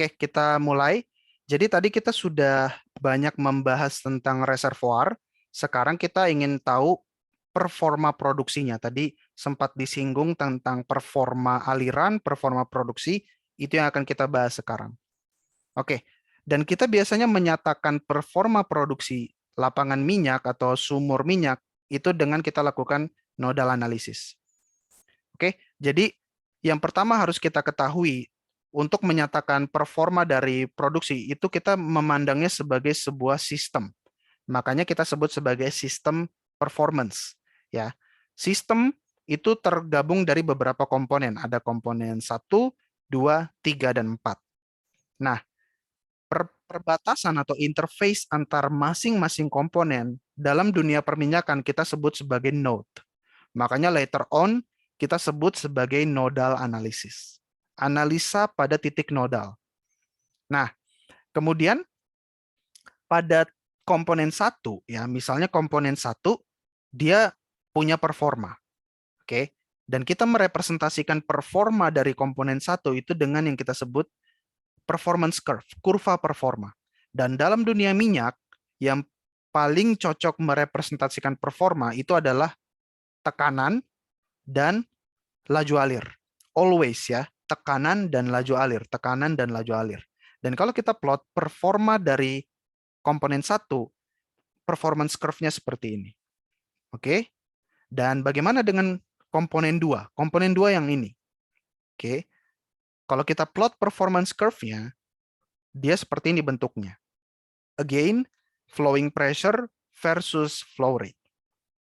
Oke, kita mulai. Jadi tadi kita sudah banyak membahas tentang reservoir. Sekarang kita ingin tahu performa produksinya. Tadi sempat disinggung tentang performa aliran, performa produksi. Itu yang akan kita bahas sekarang. Oke, dan kita biasanya menyatakan performa produksi lapangan minyak atau sumur minyak itu dengan kita lakukan nodal analisis. Oke, jadi yang pertama harus kita ketahui untuk menyatakan performa dari produksi itu kita memandangnya sebagai sebuah sistem. Makanya kita sebut sebagai sistem performance, ya. Sistem itu tergabung dari beberapa komponen. Ada komponen 1, 2, 3, dan 4. Nah, perbatasan atau interface antar masing-masing komponen dalam dunia perminyakan kita sebut sebagai node. Makanya later on kita sebut sebagai nodal analisis. Analisa pada titik nodal. Nah, kemudian pada komponen 1, ya, misalnya komponen 1 dia punya performa. Oke. Dan kita merepresentasikan performa dari komponen 1 itu dengan yang kita sebut performance curve, kurva performa. Dan dalam dunia minyak yang paling cocok merepresentasikan performa itu adalah tekanan dan laju alir. Always, ya, tekanan dan laju alir, tekanan dan laju alir. Dan kalau kita plot performa dari komponen 1, performance curve-nya seperti ini. Oke. Dan bagaimana dengan komponen 2? Komponen 2 yang ini. Oke. Kalau kita plot performance curve-nya, dia seperti ini bentuknya. Again, flowing pressure versus flow rate.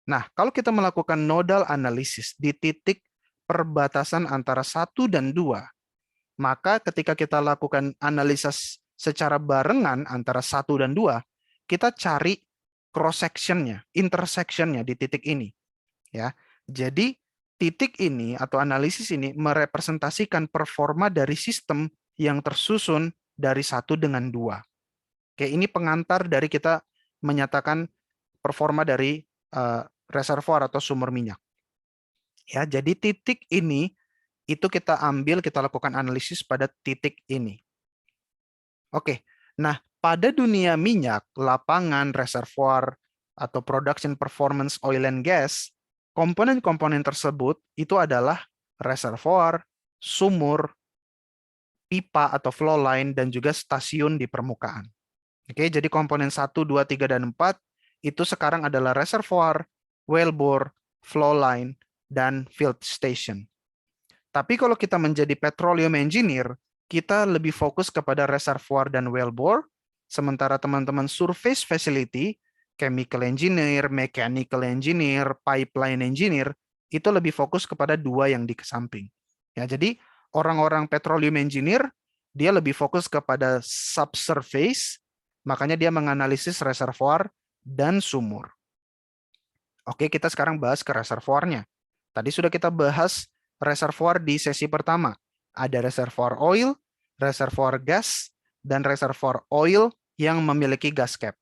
Nah, kalau kita melakukan nodal analysis di titik perbatasan antara 1 dan 2, maka ketika kita lakukan analisis secara barengan antara 1 dan 2, kita cari cross section-nya, intersection-nya di titik ini, ya. Jadi titik ini atau analisis ini merepresentasikan performa dari sistem yang tersusun dari 1 dengan 2. Oke, ini pengantar dari kita menyatakan performa dari reservoir atau sumber minyak. Ya, jadi titik ini itu kita ambil, kita lakukan analisis pada titik ini. Oke, nah pada dunia minyak, lapangan, reservoir, atau production performance oil and gas, komponen-komponen tersebut itu adalah reservoir, sumur, pipa atau flow line, dan juga stasiun di permukaan. Oke, jadi komponen 1, 2, 3, dan 4 itu sekarang adalah reservoir, wellbore, flow line, dan field station. Tapi kalau kita menjadi petroleum engineer, kita lebih fokus kepada reservoir dan wellbore, sementara teman-teman surface facility, chemical engineer, mechanical engineer, pipeline engineer, itu lebih fokus kepada 2 yang di samping. Ya, jadi orang-orang petroleum engineer, dia lebih fokus kepada subsurface, makanya dia menganalisis reservoir dan sumur. Oke, kita sekarang bahas ke reservoirnya. Tadi sudah kita bahas reservoir di sesi pertama. Ada reservoir oil, reservoir gas, dan reservoir oil yang memiliki gas cap.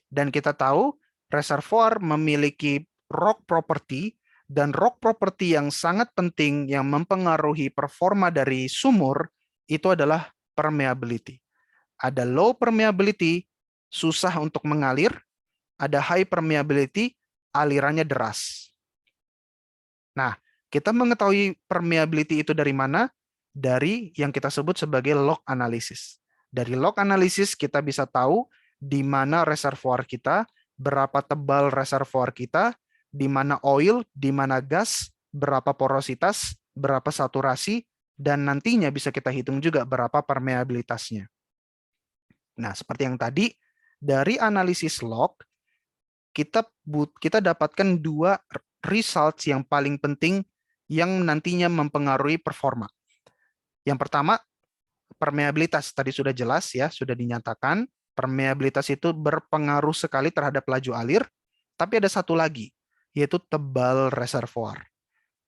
Dan kita tahu reservoir memiliki rock property, dan rock property yang sangat penting yang mempengaruhi performa dari sumur itu adalah permeability. Ada low permeability, susah untuk mengalir. Ada high permeability, alirannya deras. Nah, kita mengetahui permeability itu dari mana? Dari yang kita sebut sebagai log analysis. Dari log analysis kita bisa tahu di mana reservoir kita, berapa tebal reservoir kita, di mana oil, di mana gas, berapa porositas, berapa saturasi, dan nantinya bisa kita hitung juga berapa permeabilitasnya. Nah, seperti yang tadi, dari analisis log, kita dapatkan 2 results yang paling penting yang nantinya mempengaruhi performa. Yang pertama, permeabilitas. Tadi sudah jelas, ya, sudah dinyatakan. Permeabilitas itu berpengaruh sekali terhadap laju alir. Tapi ada satu lagi, yaitu tebal reservoir.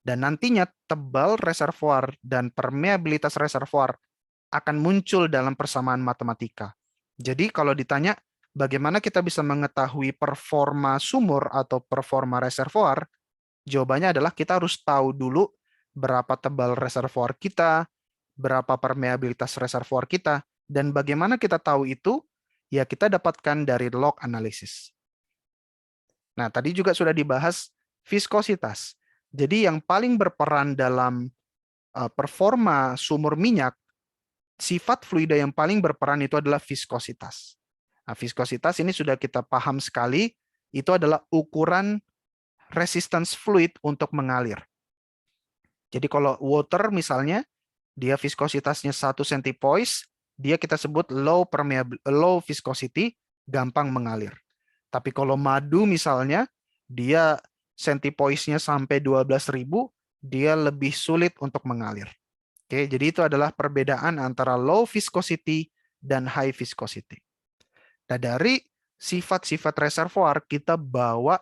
Dan nantinya tebal reservoir dan permeabilitas reservoir akan muncul dalam persamaan matematika. Jadi kalau ditanya, bagaimana kita bisa mengetahui performa sumur atau performa reservoir? Jawabannya adalah kita harus tahu dulu berapa tebal reservoir kita, berapa permeabilitas reservoir kita. Dan bagaimana kita tahu itu? Ya, kita dapatkan dari log analysis. Nah, tadi juga sudah dibahas viskositas. Jadi yang paling berperan dalam performa sumur minyak, sifat fluida yang paling berperan itu adalah viskositas. Nah, viskositas ini sudah kita paham sekali, itu adalah ukuran resistance fluid untuk mengalir. Jadi kalau water misalnya, dia viskositasnya 1 centipoise, dia kita sebut low viscosity, gampang mengalir. Tapi kalau madu misalnya, dia centipoise-nya sampai 12.000, dia lebih sulit untuk mengalir. Oke, jadi itu adalah perbedaan antara low viscosity dan high viscosity. Nah, dari sifat-sifat reservoir kita bawa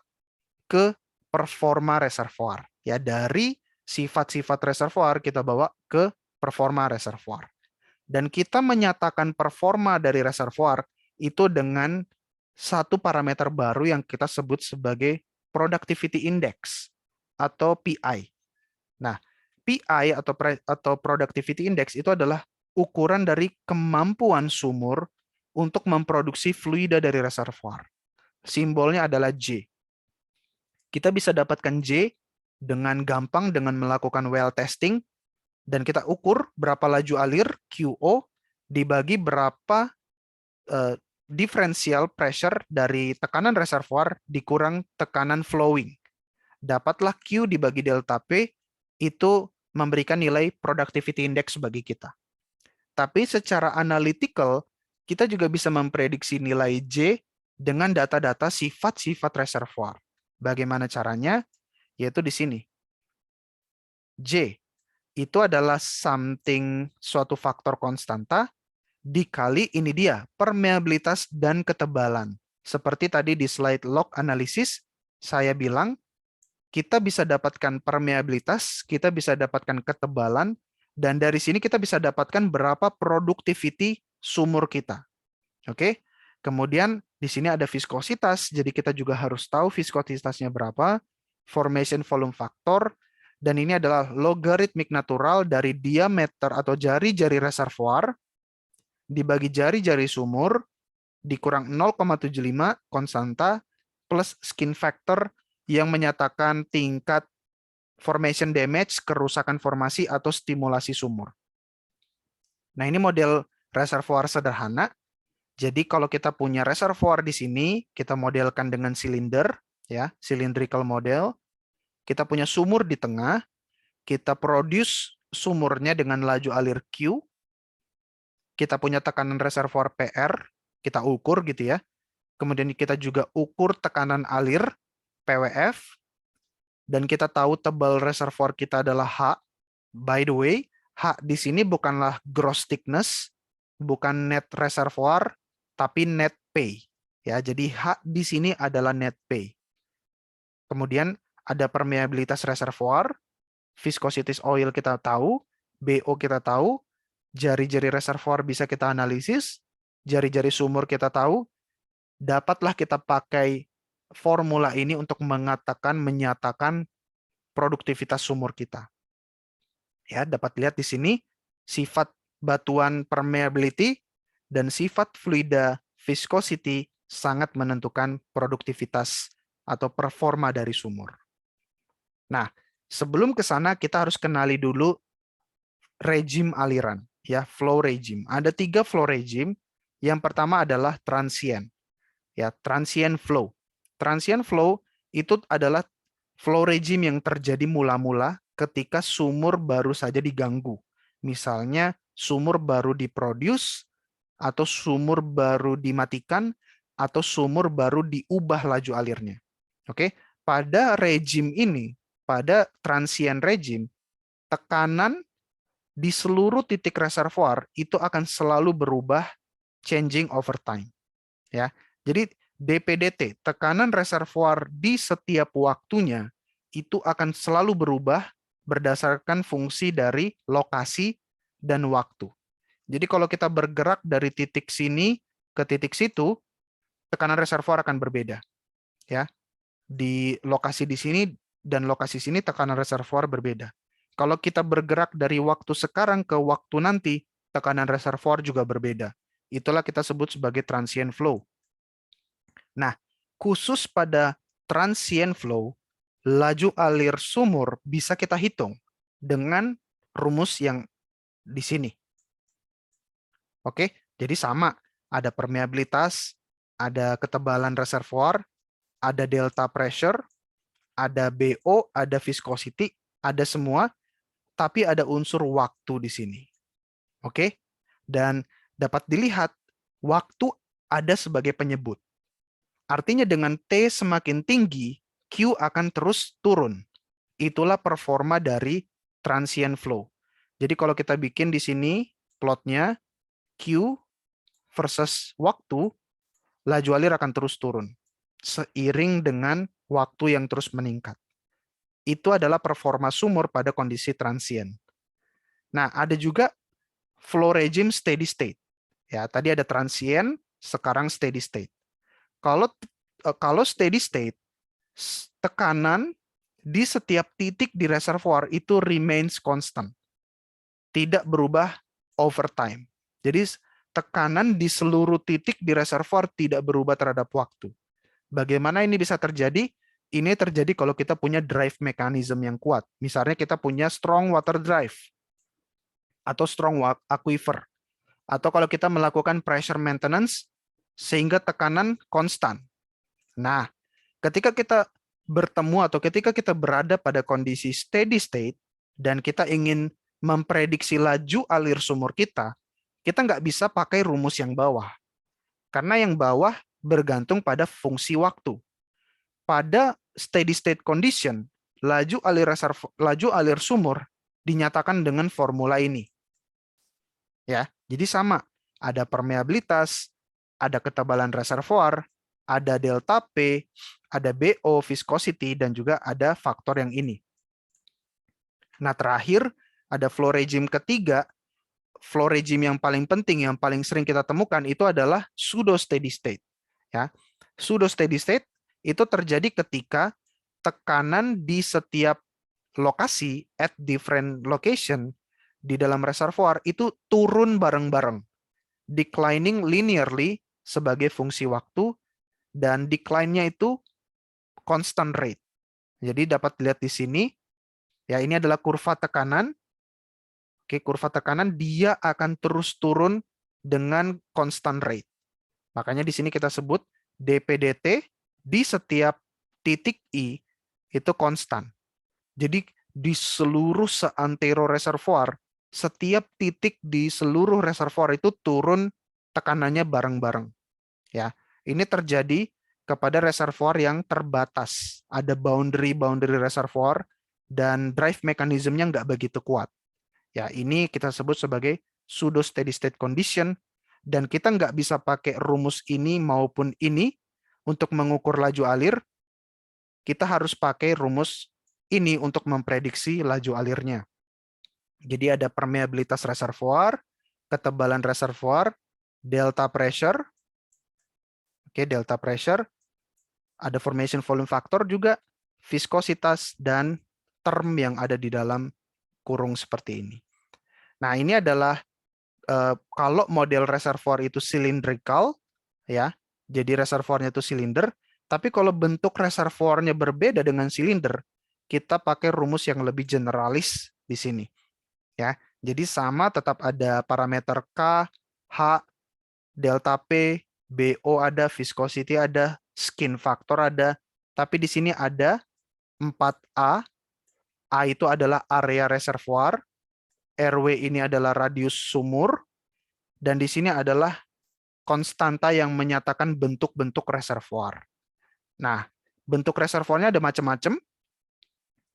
ke performa reservoir. Ya, dari sifat-sifat reservoir kita bawa ke performa reservoir. Dan kita menyatakan performa dari reservoir itu dengan satu parameter baru yang kita sebut sebagai productivity index atau PI. Nah, PI atau productivity index itu adalah ukuran dari kemampuan sumur untuk memproduksi fluida dari reservoir. Simbolnya adalah J. Kita bisa dapatkan J dengan gampang dengan melakukan well testing, dan kita ukur berapa laju alir QO dibagi berapa differential pressure dari tekanan reservoir dikurang tekanan flowing. Dapatlah Q dibagi delta P, itu memberikan nilai productivity index bagi kita. Tapi secara analytical, kita juga bisa memprediksi nilai J dengan data-data sifat-sifat reservoir. Bagaimana caranya? Yaitu di sini. J itu adalah suatu faktor konstanta dikali ini dia, permeabilitas dan ketebalan. Seperti tadi di slide log analysis, saya bilang kita bisa dapatkan permeabilitas, kita bisa dapatkan ketebalan, dan dari sini kita bisa dapatkan berapa productivity sumur kita. Oke? Kemudian di sini ada viskositas, jadi kita juga harus tahu viskositasnya berapa, formation volume factor, dan ini adalah logaritmik natural dari diameter atau jari-jari reservoir dibagi jari-jari sumur dikurang 0,75 konstanta plus skin factor yang menyatakan tingkat formation damage, kerusakan formasi atau stimulasi sumur. Nah, ini model reservoir sederhana. Jadi kalau kita punya reservoir di sini, kita modelkan dengan silinder, ya, cylindrical model. Kita punya sumur di tengah, kita produce sumurnya dengan laju alir Q. Kita punya tekanan reservoir PR, kita ukur gitu ya. Kemudian kita juga ukur tekanan alir PWF, dan kita tahu tebal reservoir kita adalah H. By the way, H di sini bukanlah gross thickness, bukan net reservoir, tapi net pay. Ya, jadi H di sini adalah net pay. Kemudian ada permeabilitas reservoir, viscosities oil kita tahu, BO kita tahu, jari-jari reservoir bisa kita analisis, jari-jari sumur kita tahu, dapatlah kita pakai formula ini untuk menyatakan produktivitas sumur kita. Ya, dapat lihat di sini sifat batuan permeability dan sifat fluida viscosity sangat menentukan produktivitas atau performa dari sumur. Nah, sebelum ke sana kita harus kenali dulu regime aliran, ya, flow regime. Ada 3 flow regime. Yang pertama adalah transient. Ya, transient flow. Transient flow itu adalah flow regime yang terjadi mula-mula ketika sumur baru saja diganggu. Misalnya sumur baru diproduce, atau sumur baru dimatikan, atau sumur baru diubah laju alirnya. Oke, pada regime ini, pada transient regime, tekanan di seluruh titik reservoir itu akan selalu berubah, changing over time. Ya, jadi DPDT, tekanan reservoir di setiap waktunya, itu akan selalu berubah berdasarkan fungsi dari lokasi dan waktu. Jadi kalau kita bergerak dari titik sini ke titik situ, tekanan reservoir akan berbeda. Ya, di lokasi di sini dan lokasi sini tekanan reservoir berbeda. Kalau kita bergerak dari waktu sekarang ke waktu nanti, tekanan reservoir juga berbeda. Itulah kita sebut sebagai transient flow. Nah, khusus pada transient flow, laju alir sumur bisa kita hitung dengan rumus yang di sini. Oke, jadi sama. Ada permeabilitas, ada ketebalan reservoir, ada delta pressure, ada BO, ada viscosity, ada semua, tapi ada unsur waktu di sini. Oke, dan dapat dilihat waktu ada sebagai penyebut. Artinya dengan T semakin tinggi, Q akan terus turun. Itulah performa dari transient flow. Jadi kalau kita bikin di sini plotnya, Q versus waktu, laju alir akan terus turun seiring dengan waktu yang terus meningkat. Itu adalah performa sumur pada kondisi transient. Nah, ada juga flow regime steady state. Ya, tadi ada transient, sekarang steady state. Kalau steady state, tekanan di setiap titik di reservoir itu remains constant. Tidak berubah over time. Jadi tekanan di seluruh titik di reservoir tidak berubah terhadap waktu. Bagaimana ini bisa terjadi? Ini terjadi kalau kita punya drive mechanism yang kuat. Misalnya kita punya strong water drive atau strong aquifer. Atau kalau kita melakukan pressure maintenance sehingga tekanan konstan. Nah, ketika kita bertemu atau ketika kita berada pada kondisi steady state dan kita ingin memprediksi laju alir sumur kita nggak bisa pakai rumus yang bawah. Karena yang bawah bergantung pada fungsi waktu. Pada steady state condition, laju alir sumur dinyatakan dengan formula ini. Ya, jadi sama, ada permeabilitas, ada ketebalan reservoir, ada delta P, ada BO, viscosity, dan juga ada faktor yang ini. Nah, terakhir ada flow regime ketiga. Flow regime yang paling penting, yang paling sering kita temukan itu adalah pseudo steady state. Ya, pseudo steady state itu terjadi ketika tekanan di setiap lokasi at different location di dalam reservoir itu turun bareng-bareng, declining linearly sebagai fungsi waktu, dan decline-nya itu constant rate. Jadi dapat dilihat di sini, ya ini adalah kurva tekanan. Oke, kurva tekanan dia akan terus turun dengan constant rate. Makanya di sini kita sebut dP/dt di setiap titik I itu konstan. Jadi di seluruh seantero reservoir, setiap titik di seluruh reservoir itu turun tekanannya bareng-bareng. Ya, ini terjadi kepada reservoir yang terbatas. Ada boundary reservoir dan drive mechanism-nya nggak begitu kuat. Ya, ini kita sebut sebagai pseudo steady state condition, dan kita nggak bisa pakai rumus ini maupun ini untuk mengukur laju alir. Kita harus pakai rumus ini untuk memprediksi laju alirnya. Jadi ada permeabilitas reservoir, ketebalan reservoir, delta pressure, oke, delta pressure, ada formation volume factor juga, viskositas, dan term yang ada di dalam kurung seperti ini. Nah, ini adalah kalau model reservoir itu cylindrical, ya, jadi reservoirnya itu silinder. Tapi kalau bentuk reservoirnya berbeda dengan silinder, kita pakai rumus yang lebih generalis di sini. Ya, jadi sama, tetap ada parameter K, H, delta P, BO ada, viscosity ada, skin factor ada. Tapi di sini ada 4A. A itu adalah area reservoir, RW ini adalah radius sumur, dan di sini adalah konstanta yang menyatakan bentuk-bentuk reservoir. Nah, bentuk reservoirnya ada macam-macam.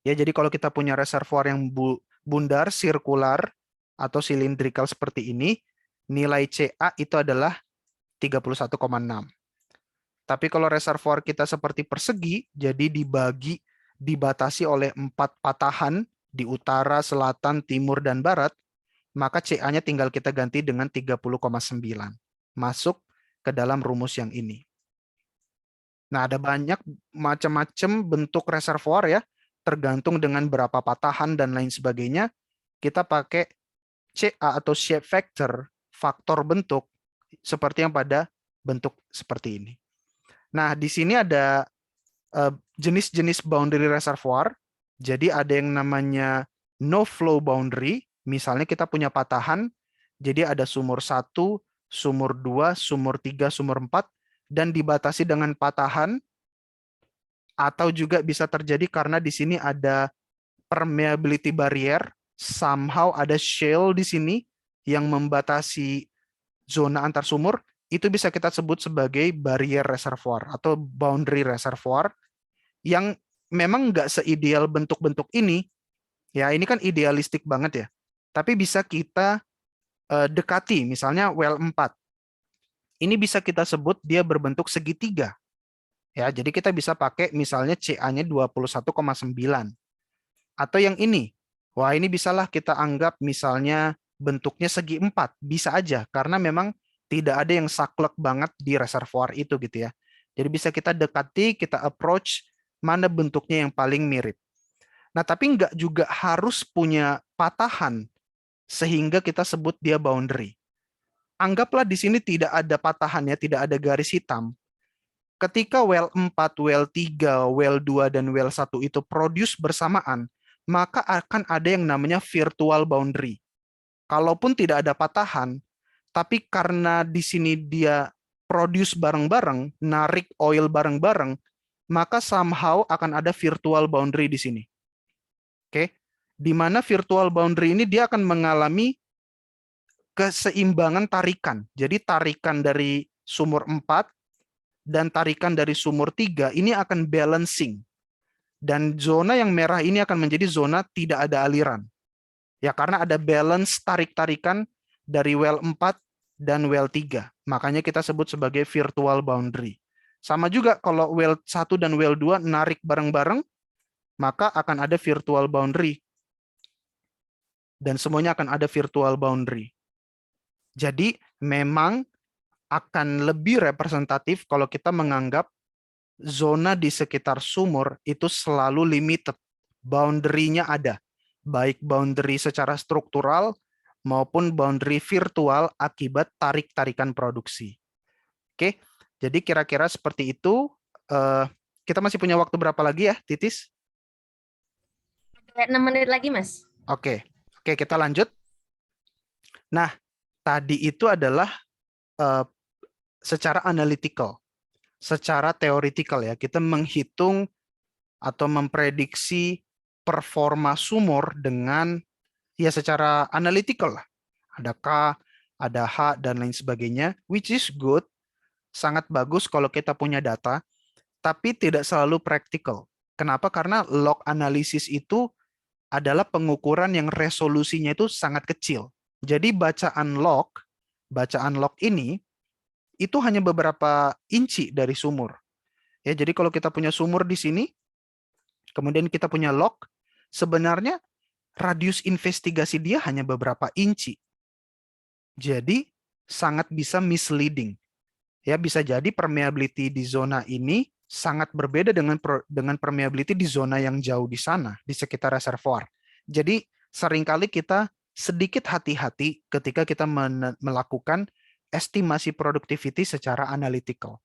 Ya, jadi kalau kita punya reservoir yang bundar, sirkular, atau silindrikal seperti ini, nilai CA itu adalah 31,6. Tapi kalau reservoir kita seperti persegi, jadi dibatasi oleh 4 patahan di utara, selatan, timur, dan barat, maka CA-nya tinggal kita ganti dengan 30,9. Masuk ke dalam rumus yang ini. Nah, ada banyak macam-macam bentuk reservoir ya. tergantung dengan berapa patahan dan lain sebagainya, kita pakai CA atau shape factor, faktor bentuk, seperti yang pada bentuk seperti ini. Nah, di sini ada jenis-jenis boundary reservoir. Jadi ada yang namanya no flow boundary. Misalnya kita punya patahan, jadi ada sumur 1, sumur 2, sumur 3, sumur 4, dan dibatasi dengan patahan, atau juga bisa terjadi karena di sini ada permeability barrier, somehow ada shale di sini yang membatasi zona antar sumur, itu bisa kita sebut sebagai barrier reservoir atau boundary reservoir yang memang nggak seideal bentuk-bentuk ini. Ya, ini kan idealistik banget ya. Tapi bisa kita dekati, misalnya well 4. Ini bisa kita sebut dia berbentuk segitiga. Ya, jadi kita bisa pakai misalnya CA-nya 21,9. Atau yang ini. Wah, ini bisalah kita anggap misalnya bentuknya segi 4. Bisa aja, karena memang tidak ada yang saklek banget di reservoir itu gitu ya. Jadi bisa kita dekati, kita approach mana bentuknya yang paling mirip. Nah, tapi nggak juga harus punya patahan sehingga kita sebut dia boundary. Anggaplah di sini tidak ada patahannya, tidak ada garis hitam. Ketika well 4, well 3, well 2, dan well 1 itu produce bersamaan, maka akan ada yang namanya virtual boundary. Kalaupun tidak ada patahan, tapi karena di sini dia produce bareng-bareng, narik oil bareng-bareng, maka somehow akan ada virtual boundary di sini. Oke, di mana virtual boundary ini dia akan mengalami keseimbangan tarikan. Jadi tarikan dari sumur 4 dan tarikan dari sumur 3 ini akan balancing. Dan zona yang merah ini akan menjadi zona tidak ada aliran. Ya, karena ada balance tarik-tarikan dari well 4 dan well 3. Makanya kita sebut sebagai virtual boundary. Sama juga kalau well 1 dan well 2 narik bareng-bareng, maka akan ada virtual boundary. Dan semuanya akan ada virtual boundary. Jadi memang akan lebih representatif kalau kita menganggap zona di sekitar sumur itu selalu limited. Boundary-nya ada. Baik boundary secara struktural maupun boundary virtual akibat tarik-tarikan produksi. Oke, jadi kira-kira seperti itu. Kita masih punya waktu berapa lagi ya, Titis? 6 menit lagi, Mas. Oke, kita lanjut. Nah, tadi itu adalah secara analytical, secara teoritikal ya. Kita menghitung atau memprediksi performa sumur dengan ya secara analytical lah. Ada K, ada H, dan lain sebagainya, which is good, sangat bagus kalau kita punya data, tapi tidak selalu praktikal. Kenapa? Karena log analisis itu adalah pengukuran yang resolusinya itu sangat kecil. Jadi bacaan log ini itu hanya beberapa inci dari sumur. Ya, jadi kalau kita punya sumur di sini, kemudian kita punya log, sebenarnya radius investigasi dia hanya beberapa inci. Jadi sangat bisa misleading. Ya, bisa jadi permeability di zona ini sangat berbeda dengan permeability di zona yang jauh di sana, di sekitar reservoir. Jadi seringkali kita sedikit hati-hati ketika kita melakukan estimasi productivity secara analytical.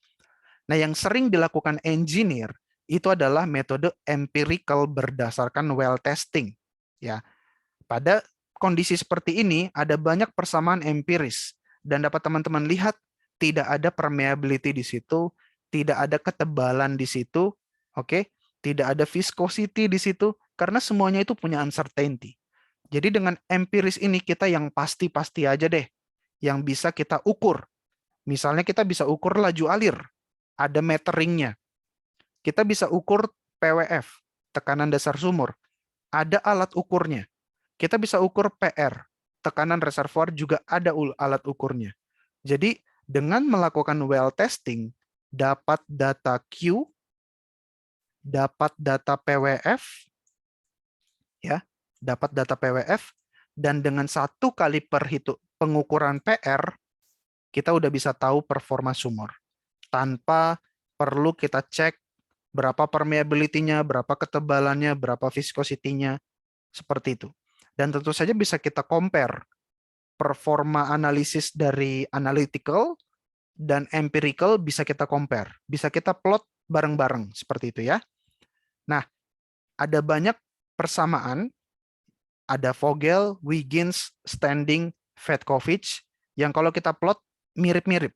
Nah, yang sering dilakukan engineer itu adalah metode empirical berdasarkan well testing. Ya, pada kondisi seperti ini ada banyak persamaan empiris dan dapat teman-teman lihat tidak ada permeability di situ, tidak ada ketebalan di situ, oke? Tidak ada viscosity di situ karena semuanya itu punya uncertainty. Jadi dengan empiris ini kita yang pasti-pasti aja deh yang bisa kita ukur. Misalnya kita bisa ukur laju alir, ada meteringnya. Kita bisa ukur PWF, tekanan dasar sumur, ada alat ukurnya. Kita bisa ukur PR, tekanan reservoir juga ada alat ukurnya. Jadi dengan melakukan well testing, dapat data Q, dapat data PWF, ya, dapat data PWF, dan dengan satu kali pengukuran PR, kita udah bisa tahu performa sumur tanpa perlu kita cek Berapa permeability-nya, berapa ketebalannya, berapa viscosity-nya, seperti itu. Dan tentu saja bisa kita compare performa analisis dari analytical dan empirical bisa kita compare. Bisa kita plot bareng-bareng seperti itu ya. Nah, ada banyak persamaan, ada Vogel, Huygens, Standing, Fedkovich, yang kalau kita plot mirip-mirip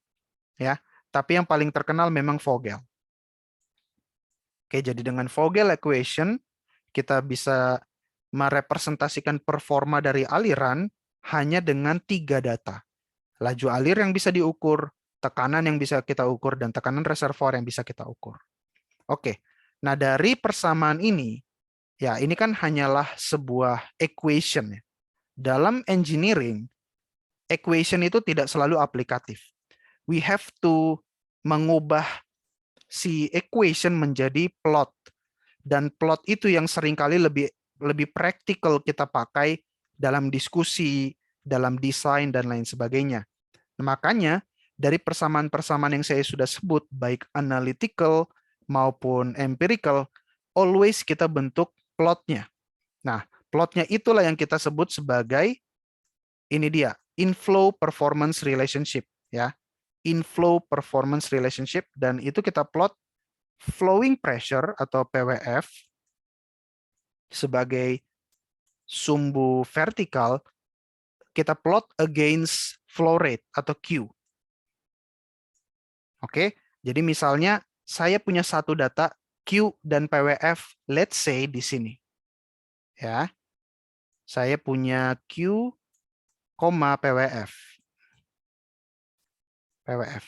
ya. Tapi yang paling terkenal memang Vogel. Oke, jadi dengan Vogel equation kita bisa merepresentasikan performa dari aliran hanya dengan 3 data. Laju alir yang bisa diukur, tekanan yang bisa kita ukur, dan tekanan reservoir yang bisa kita ukur. Oke, nah dari persamaan ini, ya ini kan hanyalah sebuah equation. Dalam engineering, equation itu tidak selalu aplikatif. We have to mengubah si equation menjadi plot. Dan plot itu yang seringkali lebih praktikal kita pakai dalam diskusi, dalam desain, dan lain sebagainya. Makanya, dari persamaan-persamaan yang saya sudah sebut, baik analytical maupun empirical, always kita bentuk plotnya. Nah, plotnya itulah yang kita sebut sebagai, ini dia, inflow performance relationship. Ya, inflow performance relationship, dan itu kita plot flowing pressure atau PWF sebagai sumbu vertikal, kita plot against flow rate atau Q. Oke, jadi misalnya saya punya satu data Q dan PWF, let's say di sini. Ya. Saya punya Q, PWF. PWF.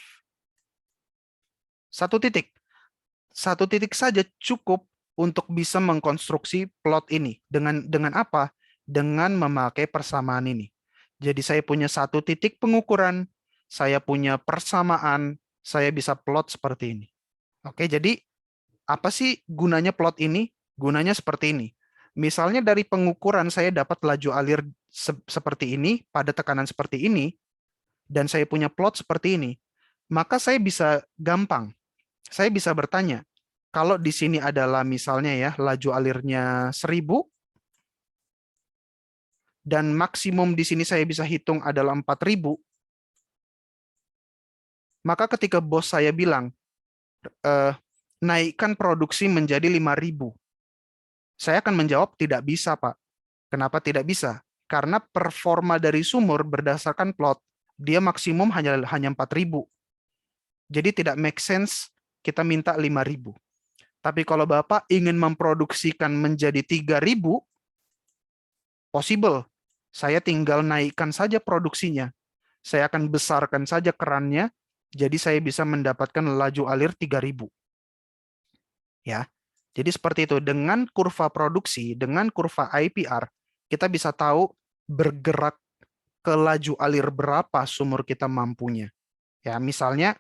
Satu titik. Satu titik saja cukup untuk bisa mengkonstruksi plot ini. Dengan apa? Dengan memakai persamaan ini. Jadi saya punya satu titik pengukuran, saya punya persamaan, saya bisa plot seperti ini. Oke, jadi apa sih gunanya plot ini? Gunanya seperti ini. Misalnya dari pengukuran saya dapat laju alir seperti ini, pada tekanan seperti ini, dan saya punya plot seperti ini, maka saya bisa gampang. Saya bisa bertanya, kalau di sini adalah misalnya ya, laju alirnya 1000, dan maksimum di sini saya bisa hitung adalah 4000, maka ketika bos saya bilang, naikkan produksi menjadi 5000, saya akan menjawab tidak bisa, Pak. Kenapa tidak bisa? Karena performa dari sumur berdasarkan plot, dia maksimum hanya 4000. Jadi tidak make sense kita minta 5000. Tapi kalau Bapak ingin memproduksikan menjadi 3000, possible. Saya tinggal naikkan saja produksinya. Saya akan besarkan saja kerannya, jadi saya bisa mendapatkan laju alir 3000. Ya. Jadi seperti itu, dengan kurva produksi, dengan kurva IPR, kita bisa tahu bergerak ke laju alir berapa sumur kita mampunya. Ya, misalnya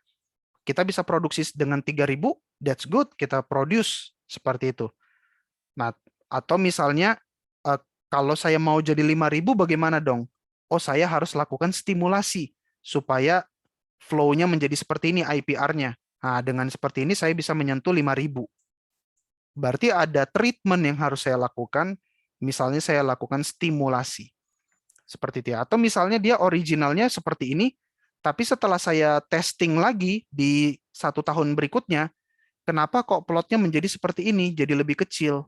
kita bisa produksi dengan 3000, that's good, kita produce seperti itu. Nah, atau misalnya kalau saya mau jadi 5000 bagaimana dong? Oh, saya harus lakukan stimulasi supaya flow-nya menjadi seperti ini IPR-nya. Nah, dengan seperti ini saya bisa menyentuh 5000. Berarti ada treatment yang harus saya lakukan, misalnya saya lakukan stimulasi. Seperti itu ya. Atau misalnya dia originalnya seperti ini, tapi setelah saya testing lagi di 1 tahun berikutnya, kenapa kok plotnya menjadi seperti ini, jadi lebih kecil.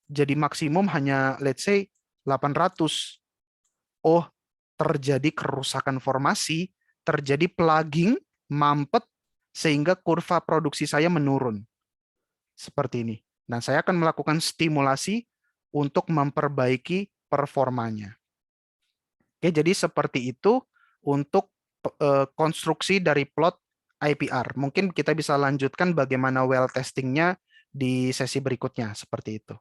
Jadi maksimum hanya let's say 800. Oh, terjadi kerusakan formasi, terjadi plugging, mampet, sehingga kurva produksi saya menurun. Seperti ini. Dan saya akan melakukan stimulasi untuk memperbaiki performanya. Oke, jadi seperti itu untuk konstruksi dari plot IPR. Mungkin kita bisa lanjutkan bagaimana well testingnya di sesi berikutnya, seperti itu.